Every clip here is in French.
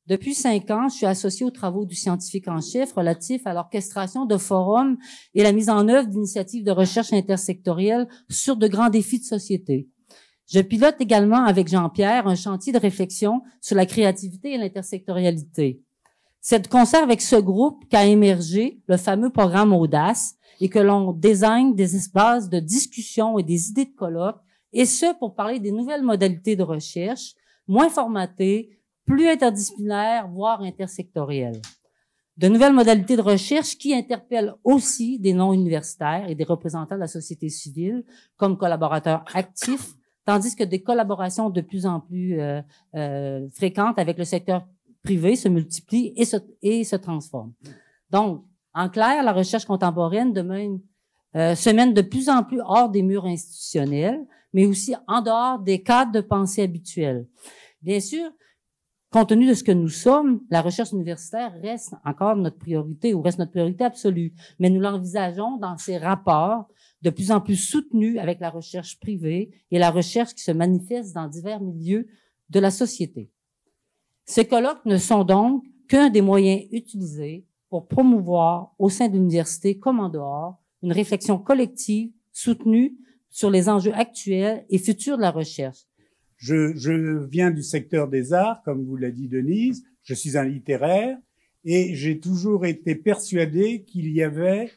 Depuis 5 ans, je suis associée aux travaux du scientifique en chef relatifs à l'orchestration de forums et la mise en œuvre d'initiatives de recherche intersectorielle sur de grands défis de société. Je pilote également avec Jean-Pierre un chantier de réflexion sur la créativité et l'intersectorialité. C'est de concert avec ce groupe qu'a émergé le fameux programme Audace et que l'on désigne des espaces de discussion et des idées de colloque, et ce pour parler des nouvelles modalités de recherche, moins formatées, plus interdisciplinaires, voire intersectorielles. De nouvelles modalités de recherche qui interpellent aussi des non-universitaires et des représentants de la société civile comme collaborateurs actifs, tandis que des collaborations de plus en plus fréquentes avec le secteur privé se multiplient et se transforment. Donc, en clair, la recherche contemporaine se mène de plus en plus hors des murs institutionnels, mais aussi en dehors des cadres de pensée habituels. Bien sûr, compte tenu de ce que nous sommes, la recherche universitaire reste encore notre priorité, ou reste notre priorité absolue. Mais nous l'envisageons dans ces rapports de plus en plus soutenus avec la recherche privée et la recherche qui se manifeste dans divers milieux de la société. Ces colloques ne sont donc qu'un des moyens utilisés pour promouvoir au sein de l'université comme en dehors une réflexion collective soutenue sur les enjeux actuels et futurs de la recherche. Je viens du secteur des arts, comme vous l'a dit Denise, je suis un littéraire et j'ai toujours été persuadé qu'il y avait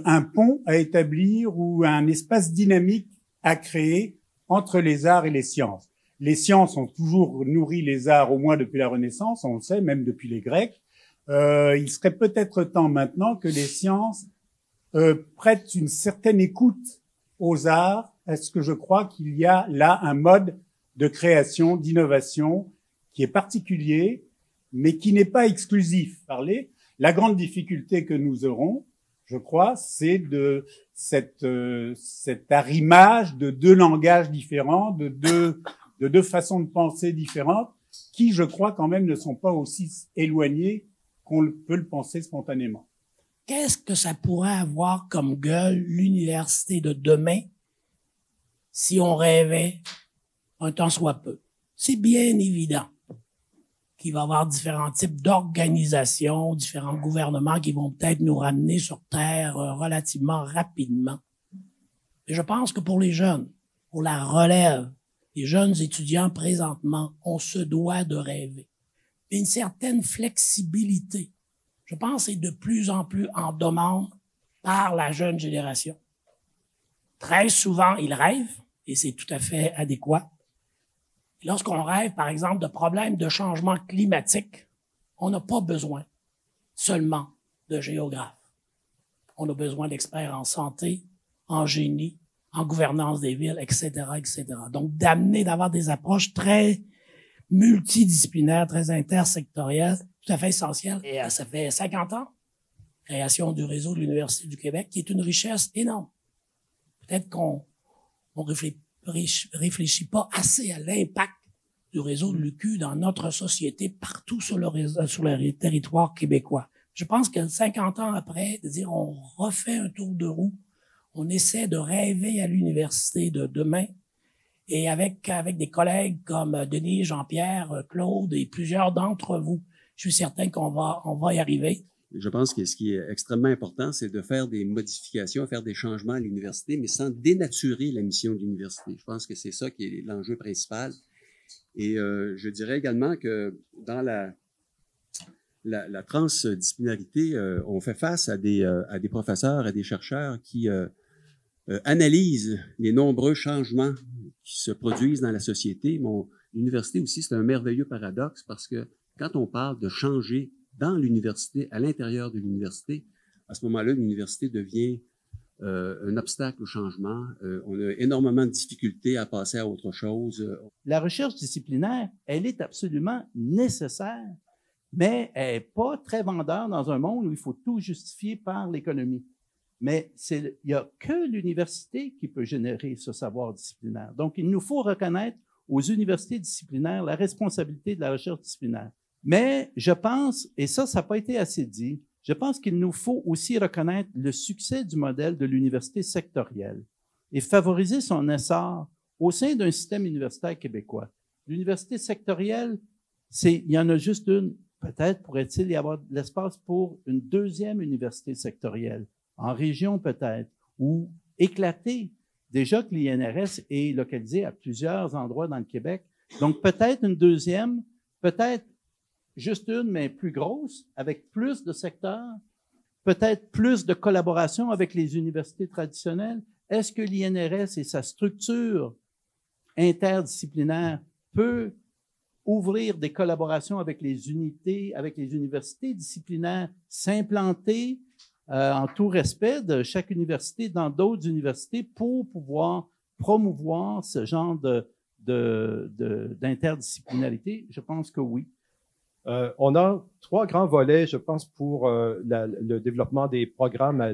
un pont à établir ou un espace dynamique à créer entre les arts et les sciences. Les sciences ont toujours nourri les arts, au moins depuis la Renaissance, on le sait, même depuis les Grecs. Il serait peut-être temps maintenant que les sciences prêtent une certaine écoute aux arts. Est-ce que je crois qu'il y a là un mode de création, d'innovation qui est particulier, mais qui n'est pas exclusif. La grande difficulté que nous aurons, je crois, c'est de cet arrimage de deux langages différents, de deux façons de penser différentes, qui, je crois, quand même, ne sont pas aussi éloignées qu'on peut le penser spontanément. Qu'est-ce que ça pourrait avoir comme gueule l'université de demain si on rêvait un tant soit peu? C'est bien évident qu'il va y avoir différents types d'organisations, différents gouvernements qui vont peut-être nous ramener sur Terre relativement rapidement. Mais je pense que pour les jeunes, pour la relève, les jeunes étudiants présentement, on se doit de rêver. Une certaine flexibilité, je pense, est de plus en plus en demande par la jeune génération. Très souvent, ils rêvent, et c'est tout à fait adéquat. Lorsqu'on rêve, par exemple, de problèmes de changement climatique, on n'a pas besoin seulement de géographes. On a besoin d'experts en santé, en génie, en gouvernance des villes, etc., etc. Donc, d'avoir des approches très multidisciplinaires, très intersectorielles, tout à fait essentielles. Et ça fait 50 ans, création du réseau de l'Université du Québec, qui est une richesse énorme. Peut-être qu'on réfléchit pas assez à l'impact du réseau de l'UQ dans notre société partout sur le territoire québécois. Je pense que 50 ans après, de dire on refait un tour de roue, on essaie de rêver à l'université de demain et avec des collègues comme Denis, Jean-Pierre, Claude et plusieurs d'entre vous, je suis certain qu'on va y arriver. Je pense que ce qui est extrêmement important, c'est de faire des modifications, faire des changements à l'université, mais sans dénaturer la mission de l'université. Je pense que c'est ça qui est l'enjeu principal. Et je dirais également que dans la transdisciplinarité, on fait face à des professeurs, à des chercheurs qui analysent les nombreux changements qui se produisent dans la société. L'université aussi, c'est un merveilleux paradoxe parce que quand on parle de changer dans l'université, à l'intérieur de l'université, à ce moment-là, l'université devient un obstacle au changement. On a énormément de difficultés à passer à autre chose. La recherche disciplinaire, elle est absolument nécessaire, mais elle n'est pas très vendeur dans un monde où il faut tout justifier par l'économie. Mais il n'y a que l'université qui peut générer ce savoir disciplinaire. Donc, il nous faut reconnaître aux universités disciplinaires la responsabilité de la recherche disciplinaire. Mais je pense, et ça n'a pas été assez dit, je pense qu'il nous faut aussi reconnaître le succès du modèle de l'université sectorielle et favoriser son essor au sein d'un système universitaire québécois. L'université sectorielle, il y en a juste une. Peut-être pourrait-il y avoir de l'espace pour une deuxième université sectorielle, en région peut-être, ou éclatée. Déjà que l'INRS est localisé à plusieurs endroits dans le Québec. Donc peut-être une deuxième, peut-être juste une, mais plus grosse, avec plus de secteurs, peut-être plus de collaboration avec les universités traditionnelles. Est-ce que l'INRS et sa structure interdisciplinaire peut ouvrir des collaborations avec les unités, avec les universités disciplinaires, s'implanter en tout respect de chaque université dans d'autres universités pour pouvoir promouvoir ce genre d'interdisciplinarité? Je pense que oui. On a 3 grands volets, je pense, pour le développement des programmes à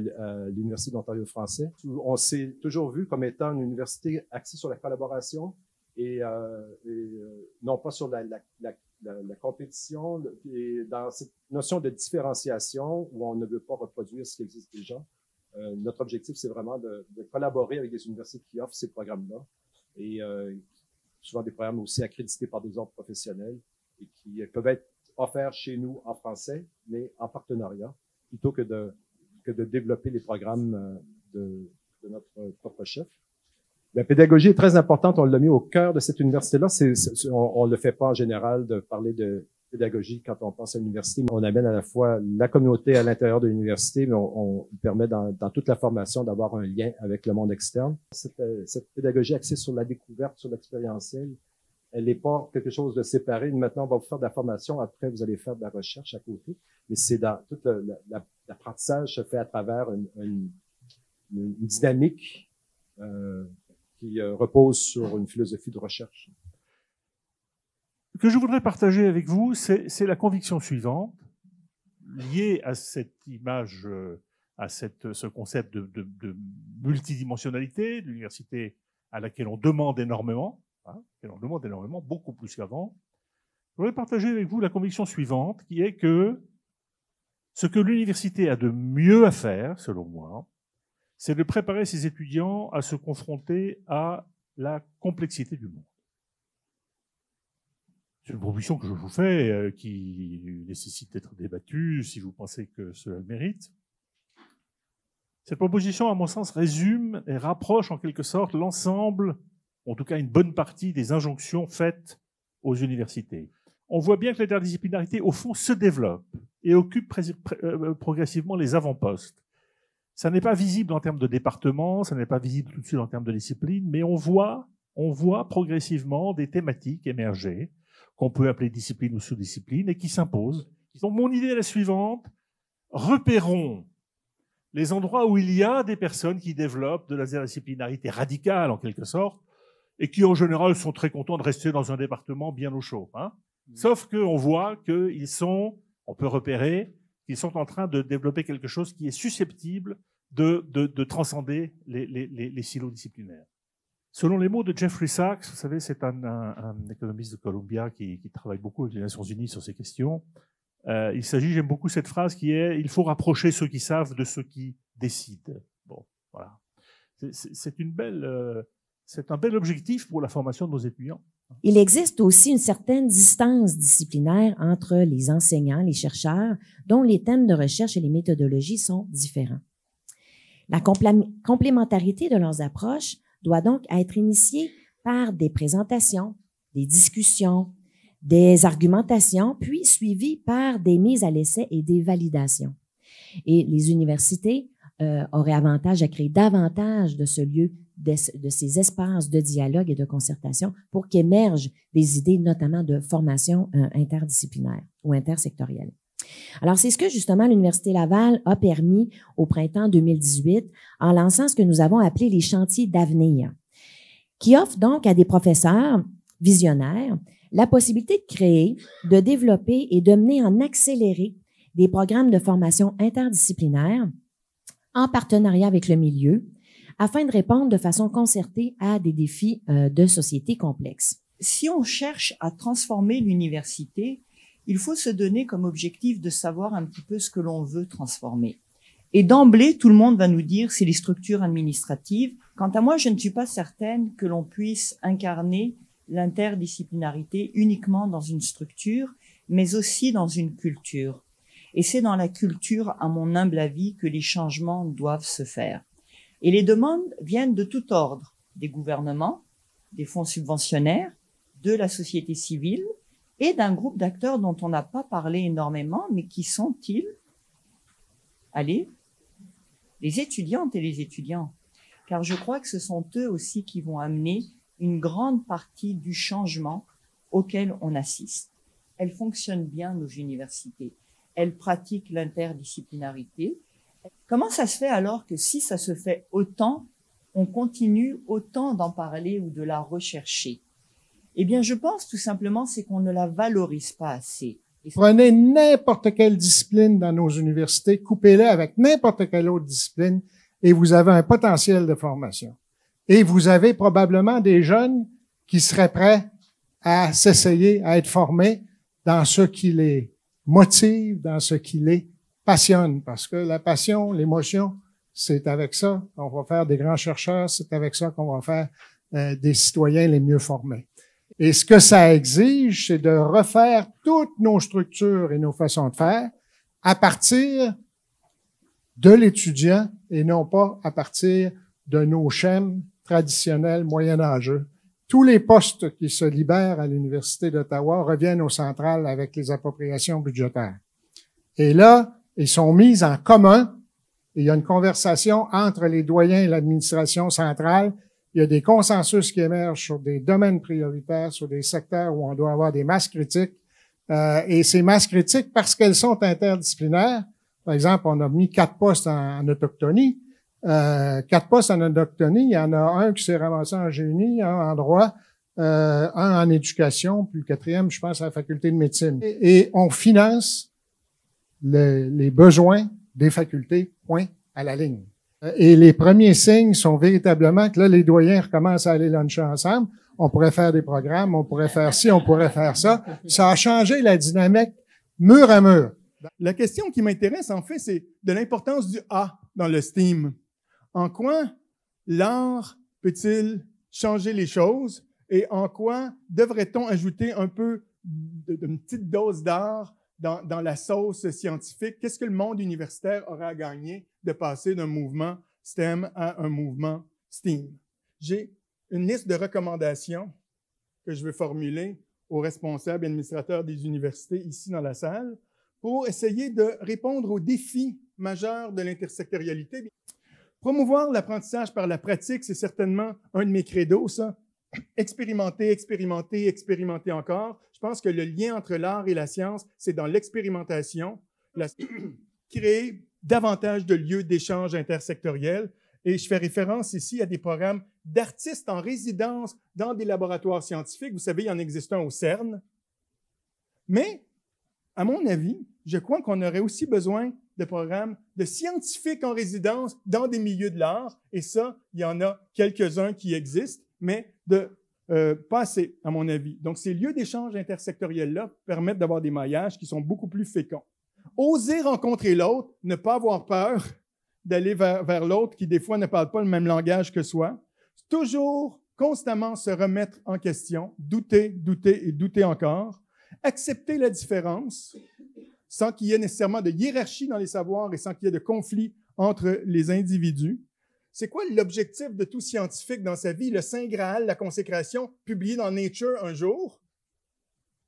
l'Université de l'Ontario français. On s'est toujours vu comme étant une université axée sur la collaboration et non pas sur la compétition, et dans cette notion de différenciation où on ne veut pas reproduire ce qui existe déjà. Notre objectif, c'est vraiment de collaborer avec des universités qui offrent ces programmes-là et souvent des programmes aussi accrédités par des ordres professionnels et qui peuvent être offerts chez nous en français, mais en partenariat, plutôt que de développer les programmes de notre propre chef. La pédagogie est très importante, on l'a mis au cœur de cette université-là. On le fait pas en général de parler de pédagogie quand on pense à l'université, mais on amène à la fois la communauté à l'intérieur de l'université, mais on permet dans toute la formation d'avoir un lien avec le monde externe. Cette pédagogie axée sur la découverte, sur l'expérientiel, elle n'est pas quelque chose de séparé. Maintenant, on va vous faire de la formation, après vous allez faire de la recherche à côté, mais c'est dans tout l'apprentissage se fait à travers une dynamique qui repose sur une philosophie de recherche. Ce que je voudrais partager avec vous, c'est la conviction suivante, liée à cette image, à ce concept de multidimensionnalité, de l'université à laquelle on demande énormément, beaucoup plus qu'avant. Je voudrais partager avec vous la conviction suivante, qui est que ce que l'université a de mieux à faire, selon moi, c'est de préparer ses étudiants à se confronter à la complexité du monde. C'est une proposition que je vous fais, qui nécessite d'être débattue, si vous pensez que cela le mérite. Cette proposition, à mon sens, résume et rapproche en quelque sorte l'ensemble, en tout cas une bonne partie des injonctions faites aux universités. On voit bien que l'interdisciplinarité, au fond, se développe et occupe progressivement les avant-postes. Ça n'est pas visible en termes de département, ça n'est pas visible tout de suite en termes de discipline, mais on voit progressivement des thématiques émerger, qu'on peut appeler discipline ou sous-discipline, et qui s'imposent. Donc mon idée est la suivante, repérons les endroits où il y a des personnes qui développent de la interdisciplinarité radicale, en quelque sorte, et qui, en général, sont très contents de rester dans un département bien au chaud. Sauf qu'on voit on peut repérer, qu'ils sont en train de développer quelque chose qui est susceptible de transcender les silos disciplinaires. Selon les mots de Jeffrey Sachs, vous savez, c'est un économiste de Columbia qui travaille beaucoup avec les Nations Unies sur ces questions. Il s'agit, j'aime beaucoup cette phrase qui est « il faut rapprocher ceux qui savent de ceux qui décident ». Bon, voilà. C'est un bel objectif pour la formation de nos étudiants. Il existe aussi une certaine distance disciplinaire entre les enseignants, les chercheurs, dont les thèmes de recherche et les méthodologies sont différents. La complémentarité de leurs approches doit donc être initiée par des présentations, des discussions, des argumentations, puis suivies par des mises à l'essai et des validations. Et les universités auraient avantage à créer davantage de ce lieu, de ces espaces de dialogue et de concertation pour qu'émergent des idées, notamment de formation interdisciplinaire ou intersectorielle. Alors, c'est ce que, justement, l'Université Laval a permis au printemps 2018 en lançant ce que nous avons appelé les chantiers d'avenir, qui offrent donc à des professeurs visionnaires la possibilité de créer, de développer et de mener en accéléré des programmes de formation interdisciplinaire en partenariat avec le milieu, afin de répondre de façon concertée à des défis de société complexes. Si on cherche à transformer l'université, il faut se donner comme objectif de savoir un petit peu ce que l'on veut transformer. Et d'emblée, tout le monde va nous dire c'est les structures administratives. Quant à moi, je ne suis pas certaine que l'on puisse incarner l'interdisciplinarité uniquement dans une structure, mais aussi dans une culture. Et c'est dans la culture, à mon humble avis, que les changements doivent se faire. Et les demandes viennent de tout ordre, des gouvernements, des fonds subventionnaires, de la société civile et d'un groupe d'acteurs dont on n'a pas parlé énormément, mais qui sont-ils? Allez, les étudiantes et les étudiants. Car je crois que ce sont eux aussi qui vont amener une grande partie du changement auquel on assiste. Elles fonctionnent bien, nos universités. Elles pratiquent l'interdisciplinarité. Comment ça se fait alors que si ça se fait autant, on continue autant d'en parler ou de la rechercher? Eh bien, je pense tout simplement, c'est qu'on ne la valorise pas assez. Prenez n'importe quelle discipline dans nos universités, coupez-la avec n'importe quelle autre discipline et vous avez un potentiel de formation. Et vous avez probablement des jeunes qui seraient prêts à s'essayer, à être formés dans ce qui les motive, dans ce qui les passionne. Parce que la passion, l'émotion, c'est avec ça qu'on va faire des grands chercheurs, c'est avec ça qu'on va faire des citoyens les mieux formés. Et ce que ça exige, c'est de refaire toutes nos structures et nos façons de faire à partir de l'étudiant et non pas à partir de nos schèmes traditionnels moyenâgeux. Tous les postes qui se libèrent à l'Université d'Ottawa reviennent aux centrales avec les appropriations budgétaires. Et là, ils sont mis en commun. Et il y a une conversation entre les doyens et l'administration centrale. Il y a des consensus qui émergent sur des domaines prioritaires, sur des secteurs où on doit avoir des masses critiques. Et ces masses critiques, parce qu'elles sont interdisciplinaires, par exemple, on a mis 4 postes en autochtonie. 4 postes en autochtonie, il y en a un qui s'est ramassé en génie, un en droit, un en éducation, puis le 4e, je pense, à la faculté de médecine. Et on finance les besoins des facultés, point à la ligne. Et les premiers signes sont véritablement que là, les doyens recommencent à aller luncher ensemble. On pourrait faire des programmes, on pourrait faire ci, on pourrait faire ça. Ça a changé la dynamique mur à mur. La question qui m'intéresse, en fait, c'est de l'importance du A dans le STEAM. En quoi l'art peut-il changer les choses et en quoi devrait-on ajouter un peu d'une petite dose d'art dans la sauce scientifique? Qu'est-ce que le monde universitaire aurait à gagner de passer d'un mouvement STEM à un mouvement STEAM? J'ai une liste de recommandations que je veux formuler aux responsables et administrateurs des universités ici dans la salle pour essayer de répondre aux défis majeurs de l'intersectorialité. Promouvoir l'apprentissage par la pratique, c'est certainement un de mes credos, ça. Expérimenter, expérimenter, expérimenter encore. Je pense que le lien entre l'art et la science, c'est dans l'expérimentation. Créer davantage de lieux d'échange intersectoriels. Et je fais référence ici à des programmes d'artistes en résidence dans des laboratoires scientifiques. Vous savez, il en existe un au CERN. Mais, à mon avis, je crois qu'on aurait aussi besoin de programmes de scientifiques en résidence dans des milieux de l'art. Et ça, il y en a quelques-uns qui existent, mais pas assez, à mon avis. Donc, ces lieux d'échange intersectoriels-là permettent d'avoir des maillages qui sont beaucoup plus féconds. Oser rencontrer l'autre, ne pas avoir peur d'aller vers l'autre qui, des fois, ne parle pas le même langage que soi. Toujours, constamment se remettre en question, douter, douter et douter encore. Accepter la différence sans qu'il y ait nécessairement de hiérarchie dans les savoirs et sans qu'il y ait de conflit entre les individus. C'est quoi l'objectif de tout scientifique dans sa vie? Le Saint Graal, la consécration, publié dans Nature un jour?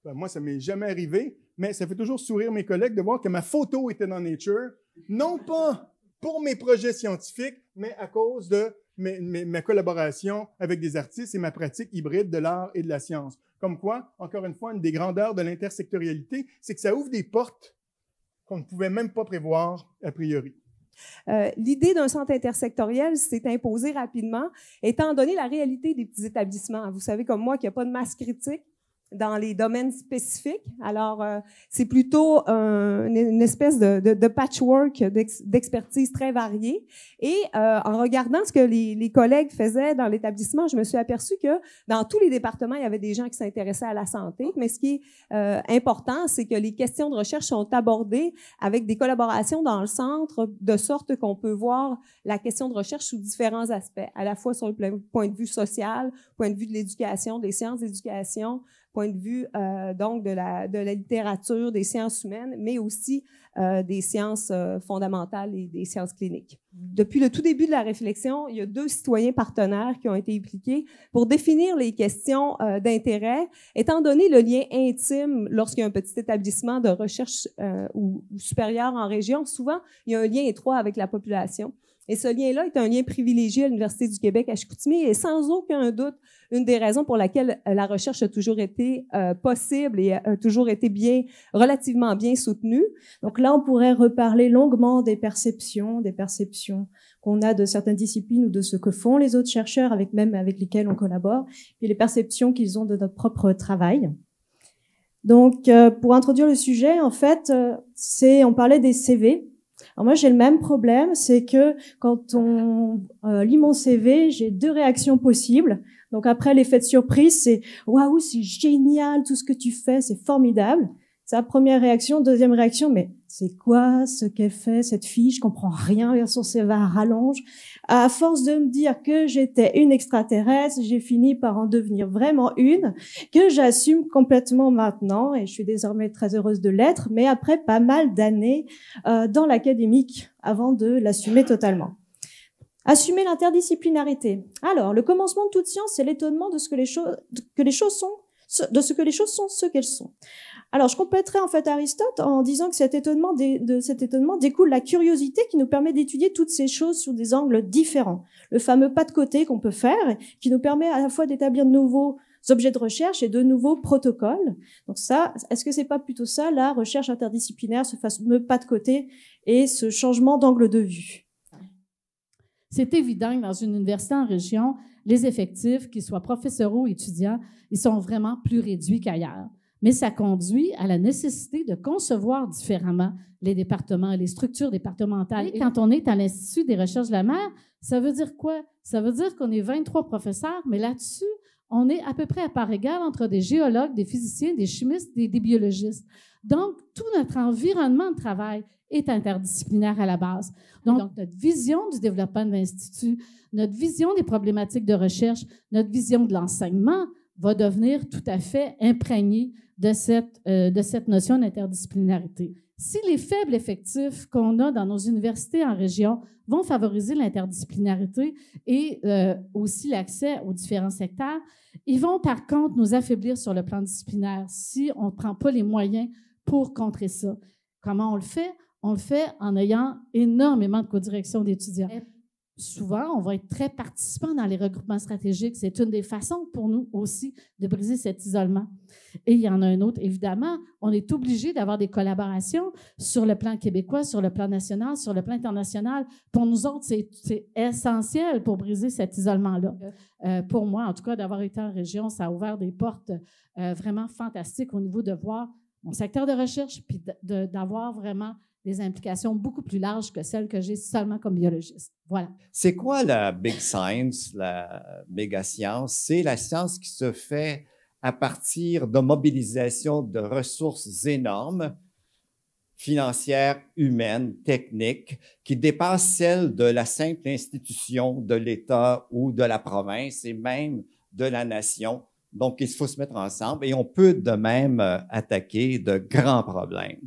Ben, moi, ça ne m'est jamais arrivé, mais ça fait toujours sourire mes collègues de voir que ma photo était dans Nature, non pas pour mes projets scientifiques, mais à cause de ma collaboration avec des artistes et ma pratique hybride de l'art et de la science. Comme quoi, encore une fois, une des grandeurs de l'intersectorialité, c'est que ça ouvre des portes qu'on ne pouvait même pas prévoir a priori. L'idée d'un centre intersectoriel s'est imposée rapidement, étant donné la réalité des petits établissements. Vous savez comme moi qu'il n'y a pas de masse critique dans les domaines spécifiques. Alors, c'est plutôt une espèce de patchwork d'expertise très variée. Et en regardant ce que les collègues faisaient dans l'établissement, je me suis aperçue que dans tous les départements, il y avait des gens qui s'intéressaient à la santé. Mais ce qui est important, c'est que les questions de recherche sont abordées avec des collaborations dans le centre, de sorte qu'on peut voir la question de recherche sous différents aspects, à la fois sur le point de vue social, point de vue de l'éducation, des sciences d'éducation, point de vue donc de la littérature, des sciences humaines, mais aussi des sciences fondamentales et des sciences cliniques. Depuis le tout début de la réflexion, il y a 2 citoyens partenaires qui ont été impliqués pour définir les questions d'intérêt, étant donné le lien intime lorsqu'il y a un petit établissement de recherche ou supérieur en région. Souvent, il y a un lien étroit avec la population. Et ce lien-là est un lien privilégié à l'Université du Québec à Chicoutimi et sans aucun doute une des raisons pour laquelle la recherche a toujours été possible et a toujours été relativement bien soutenue. Donc là, on pourrait reparler longuement des perceptions qu'on a de certaines disciplines ou de ce que font les autres chercheurs avec lesquels on collabore, puis les perceptions qu'ils ont de notre propre travail. Donc, pour introduire le sujet, en fait, on parlait des CV. Alors moi, j'ai le même problème, c'est que quand on lit mon CV, j'ai 2 réactions possibles. Donc après, l'effet de surprise, c'est « Waouh, c'est génial, tout ce que tu fais, c'est formidable ». C'est la première réaction. Deuxième réaction, mais c'est quoi ce qu'elle fait, cette fille? Je comprends rien, son CV à rallonge. À force de me dire que j'étais une extraterrestre, j'ai fini par en devenir vraiment une, que j'assume complètement maintenant, et je suis désormais très heureuse de l'être, mais après pas mal d'années dans l'académique avant de l'assumer totalement. Assumer l'interdisciplinarité. Alors, le commencement de toute science, c'est l'étonnement de ce que les choses sont ce qu'elles sont. Alors, je compléterai en fait Aristote en disant que de cet étonnement découle la curiosité qui nous permet d'étudier toutes ces choses sous des angles différents. Le fameux pas de côté qu'on peut faire, qui nous permet à la fois d'établir de nouveaux objets de recherche et de nouveaux protocoles. Donc ça, est-ce que c'est pas plutôt ça, la recherche interdisciplinaire, ce fameux pas de côté et ce changement d'angle de vue? C'est évident que dans une université en région, les effectifs, qu'ils soient professoraux ou étudiants, ils sont vraiment plus réduits qu'ailleurs. Mais ça conduit à la nécessité de concevoir différemment les départements, les structures départementales. Et quand on est à l'Institut des recherches de la mer, ça veut dire quoi? Ça veut dire qu'on est 23 professeurs, mais là-dessus, on est à peu près à part égale entre des géologues, des physiciens, des chimistes, des biologistes. Donc, tout notre environnement de travail est interdisciplinaire à la base. Donc, notre vision du développement de l'Institut, notre vision des problématiques de recherche, notre vision de l'enseignement va devenir tout à fait imprégnée de cette notion d'interdisciplinarité. Si les faibles effectifs qu'on a dans nos universités en région vont favoriser l'interdisciplinarité et aussi l'accès aux différents secteurs, ils vont par contre nous affaiblir sur le plan disciplinaire si on ne prend pas les moyens pour contrer ça. Comment on le fait? On le fait en ayant énormément de codirection d'étudiants. Souvent, on va être très participant dans les regroupements stratégiques. C'est une des façons pour nous aussi de briser cet isolement. Et il y en a un autre, évidemment. On est obligé d'avoir des collaborations sur le plan québécois, sur le plan national, sur le plan international. Pour nous autres, c'est essentiel pour briser cet isolement-là. Pour moi, en tout cas, d'avoir été en région, ça a ouvert des portes vraiment fantastiques au niveau de voir mon secteur de recherche puis d'avoir vraiment des implications beaucoup plus larges que celles que j'ai seulement comme biologiste. Voilà. C'est quoi la big science, la méga science? C'est la science qui se fait à partir de mobilisation de ressources énormes, financières, humaines, techniques, qui dépassent celles de la simple institution de l'État ou de la province et même de la nation. Donc, il faut se mettre ensemble et on peut de même attaquer de grands problèmes.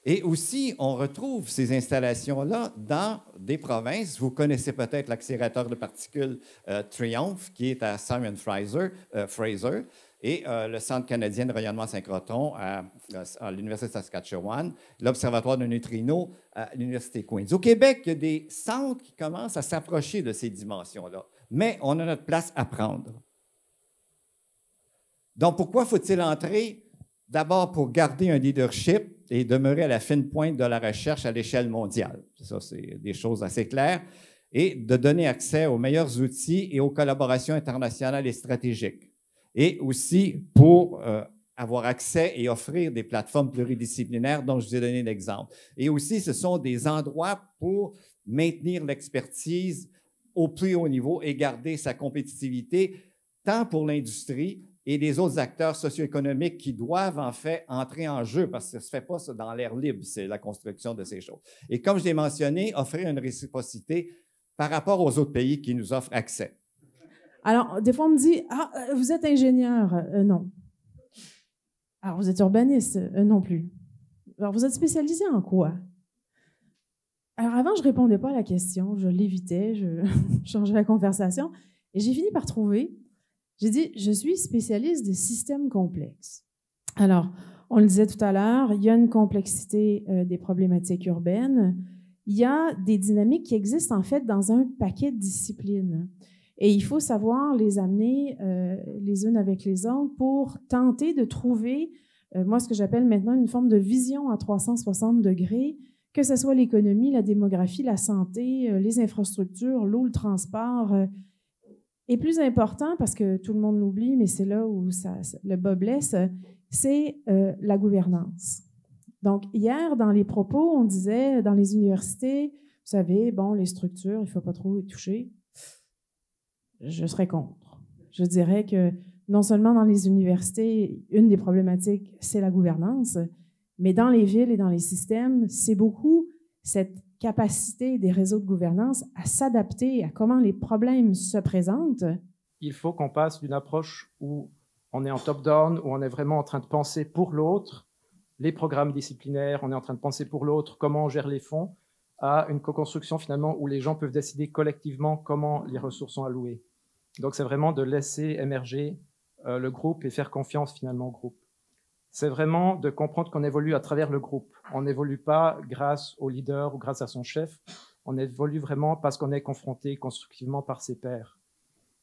Et aussi, on retrouve ces installations-là dans des provinces. Vous connaissez peut-être l'accélérateur de particules Triumph, qui est à Simon Fraser, et le Centre canadien de rayonnement synchrotron à l'Université de Saskatchewan, l'Observatoire de neutrinos à l'Université Queen's. Au Québec, il y a des centres qui commencent à s'approcher de ces dimensions-là, mais on a notre place à prendre. Donc, pourquoi faut-il entrer? D'abord, pour garder un leadership et demeurer à la fine pointe de la recherche à l'échelle mondiale. Ça, c'est des choses assez claires. Et de donner accès aux meilleurs outils et aux collaborations internationales et stratégiques. et aussi pour avoir accès et offrir des plateformes pluridisciplinaires dont je vous ai donné l'exemple. Et aussi, ce sont des endroits pour maintenir l'expertise au plus haut niveau et garder sa compétitivité, tant pour l'industrie et les autres acteurs socio-économiques qui doivent en fait entrer en jeu, parce que ça ne se fait pas ça dans l'air libre, c'est la construction de ces choses. Et comme je l'ai mentionné, offrir une réciprocité par rapport aux autres pays qui nous offrent accès. Alors, des fois, on me dit, « Ah, vous êtes ingénieur. » Non. Alors, vous êtes urbaniste? Non plus. Alors, vous êtes spécialisé en quoi? Alors, avant, je ne répondais pas à la question, je l'évitais, je changeais la conversation, et j'ai fini par trouver. J'ai dit, je suis spécialiste des systèmes complexes. Alors, on le disait tout à l'heure, il y a une complexité des problématiques urbaines. Il y a des dynamiques qui existent en fait dans un paquet de disciplines. Et il faut savoir les amener les unes avec les autres pour tenter de trouver, moi, ce que j'appelle maintenant une forme de vision à 360 degrés, que ce soit l'économie, la démographie, la santé, les infrastructures, l'eau, le transport. Et plus important, parce que tout le monde l'oublie, mais c'est là où le bas blesse, c'est la gouvernance. Donc, hier, dans les propos, on disait, dans les universités, vous savez, bon, les structures, il ne faut pas trop y toucher. Je serais contre. Je dirais que non seulement dans les universités, une des problématiques, c'est la gouvernance, mais dans les villes et dans les systèmes, c'est beaucoup cette capacité des réseaux de gouvernance à s'adapter à comment les problèmes se présentent. Il faut qu'on passe d'une approche où on est en top-down, où on est vraiment en train de penser pour l'autre, les programmes disciplinaires, on est en train de penser pour l'autre, comment on gère les fonds, à une co-construction finalement où les gens peuvent décider collectivement comment les ressources sont allouées. Donc c'est vraiment de laisser émerger le groupe et faire confiance finalement au groupe. C'est vraiment de comprendre qu'on évolue à travers le groupe. On n'évolue pas grâce au leader ou grâce à son chef, on évolue vraiment parce qu'on est confronté constructivement par ses pairs.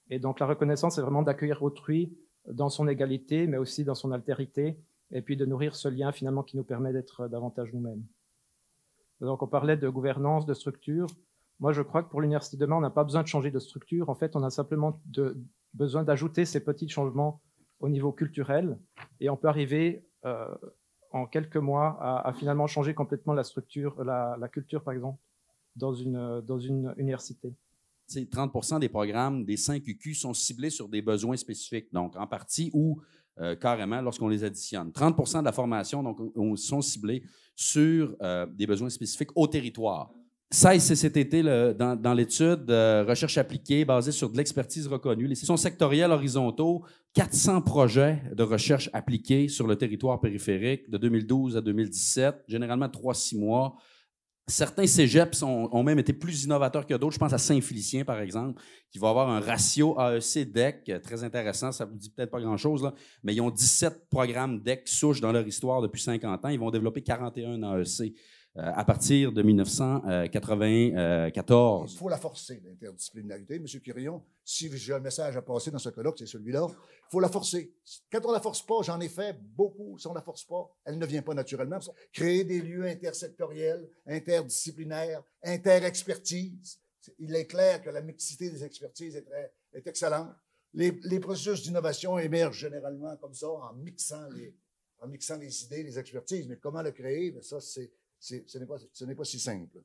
Et donc la reconnaissance, c'est vraiment d'accueillir autrui dans son égalité, mais aussi dans son altérité, et puis de nourrir ce lien finalement qui nous permet d'être davantage nous-mêmes. Donc on parlait de gouvernance, de structure. Moi je crois que pour l'Université de demain, on n'a pas besoin de changer de structure. En fait, on a simplement besoin d'ajouter ces petits changements au niveau culturel, et on peut arriver en quelques mois à finalement changer complètement la structure, la culture par exemple, dans une université. 30% des programmes des 5 UQ sont ciblés sur des besoins spécifiques, donc en partie ou carrément lorsqu'on les additionne. 30% de la formation donc, sont ciblés sur des besoins spécifiques au territoire. 16 CCTT dans l'étude, recherche appliquée basée sur de l'expertise reconnue. Les sessions sectorielles horizontaux, 400 projets de recherche appliqués sur le territoire périphérique de 2012 à 2017, généralement 3-6 mois. Certains cégeps ont même été plus innovateurs que d'autres. Je pense à Saint-Félicien, par exemple, qui va avoir un ratio AEC-DEC très intéressant. Ça ne vous dit peut-être pas grand-chose, là, mais ils ont 17 programmes DEC souches dans leur histoire depuis 50 ans. Ils vont développer 41 AEC à partir de 1994. Il faut la forcer, l'interdisciplinarité. M. Quirion, si j'ai un message à passer dans ce colloque, c'est celui-là. Il faut la forcer. Quand on ne la force pas, j'en ai fait beaucoup. Si on ne la force pas, elle ne vient pas naturellement. Créer des lieux intersectoriels, interdisciplinaires, interexpertise. Il est clair que la mixité des expertises est excellente. Les processus d'innovation émergent généralement comme ça, en mixant les idées, les expertises. Mais comment le créer? Bien, ça, ce n'est pas si simple.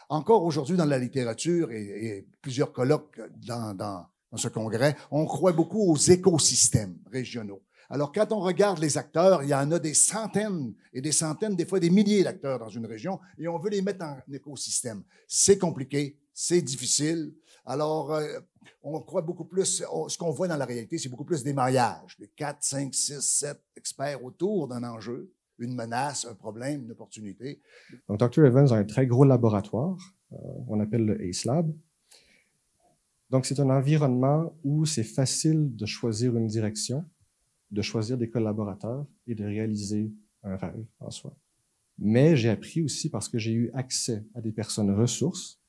Encore aujourd'hui, dans la littérature et plusieurs colloques dans ce congrès, on croit beaucoup aux écosystèmes régionaux. Alors, quand on regarde les acteurs, il y en a des centaines et des centaines, des fois des milliers d'acteurs dans une région, et on veut les mettre en écosystème. C'est compliqué, c'est difficile. Alors, on croit beaucoup plus, ce qu'on voit dans la réalité, c'est beaucoup plus des mariages, de 4, 5, 6, 7 experts autour d'un enjeu, une menace, un problème, une opportunité. Donc, Dr. Evans a un très gros laboratoire, on appelle le ACE Lab. Donc, c'est un environnement où c'est facile de choisir une direction, de choisir des collaborateurs et de réaliser un rêve en soi. Mais j'ai appris aussi parce que j'ai eu accès à des personnes ressources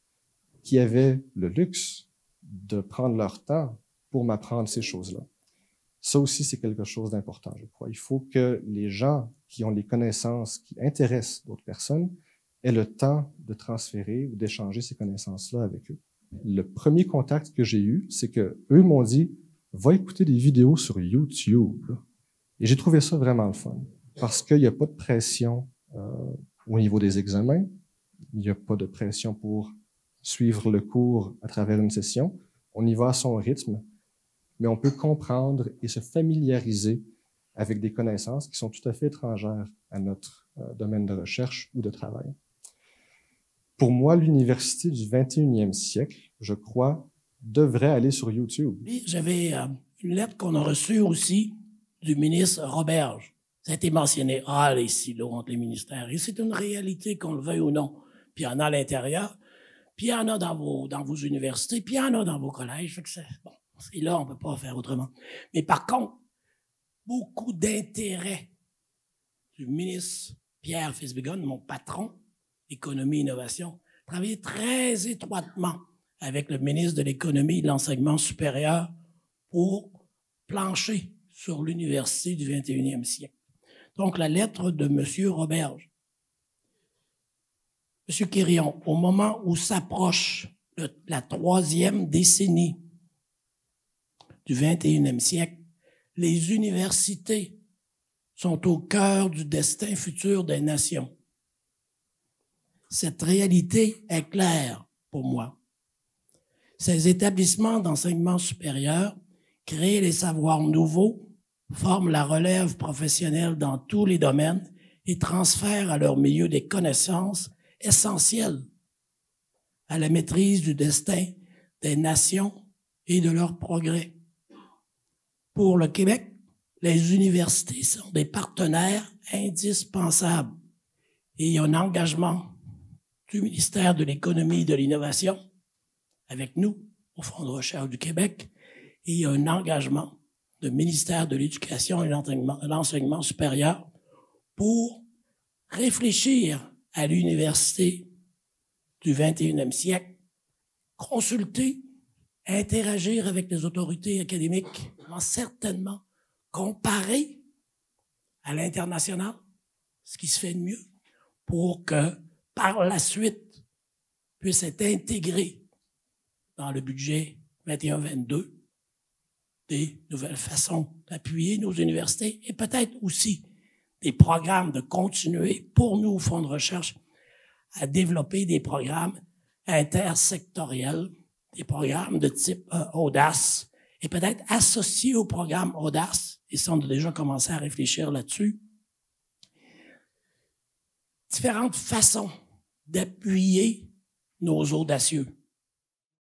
qui avaient le luxe de prendre leur temps pour m'apprendre ces choses-là. Ça aussi, c'est quelque chose d'important, je crois. Il faut que les gens qui ont les connaissances qui intéressent d'autres personnes aient le temps de transférer ou d'échanger ces connaissances-là avec eux. Le premier contact que j'ai eu, c'est que eux m'ont dit « va écouter des vidéos sur YouTube. Et j'ai trouvé ça vraiment le fun. Parce qu'il n'y a pas de pression au niveau des examens. Il n'y a pas de pression pour suivre le cours à travers une session. On y va à son rythme, mais on peut comprendre et se familiariser avec des connaissances qui sont tout à fait étrangères à notre domaine de recherche ou de travail. Pour moi, l'université du 21e siècle, je crois, devrait aller sur YouTube. J'avais une lettre qu'on a reçue aussi du ministre Roberge. Ça a été mentionné. Ah, les silos entre les ministères. Et c'est une réalité, qu'on le veuille ou non. Puis il y en a à l'intérieur, puis il y en a dans vos universités, puis il y en a dans vos collèges. Fait que c'est là, on peut pas faire autrement. Mais par contre, beaucoup d'intérêt du ministre Pierre Fitzgibbon, mon patron, économie et innovation, travaillait très étroitement avec le ministre de l'économie et de l'enseignement supérieur pour plancher sur l'université du 21e siècle. Donc, la lettre de M. Roberge. M. Quirion, au moment où s'approche la 3e décennie du 21e siècle, les universités sont au cœur du destin futur des nations. Cette réalité est claire pour moi. Ces établissements d'enseignement supérieur créent les savoirs nouveaux, forment la relève professionnelle dans tous les domaines et transfèrent à leur milieu des connaissances essentielles à la maîtrise du destin des nations et de leur progrès. Pour le Québec, les universités sont des partenaires indispensables et il y a un engagement du ministère de l'Économie et de l'Innovation avec nous, au Fonds de recherche du Québec, et il y a un engagement du ministère de l'Éducation et de l'Enseignement supérieur pour réfléchir à l'université du 21e siècle, consulter, interagir avec les autorités académiques, certainement comparer à l'international ce qui se fait de mieux pour que, par la suite, puisse être intégré dans le budget 21-22 des nouvelles façons d'appuyer nos universités et peut-être aussi des programmes de continuer pour nous, au Fonds de recherche, à développer des programmes intersectoriels, des programmes de type Audace, et peut-être associés au programme Audace, et ça, on a déjà commencé à réfléchir là-dessus, différentes façons d'appuyer nos audacieux.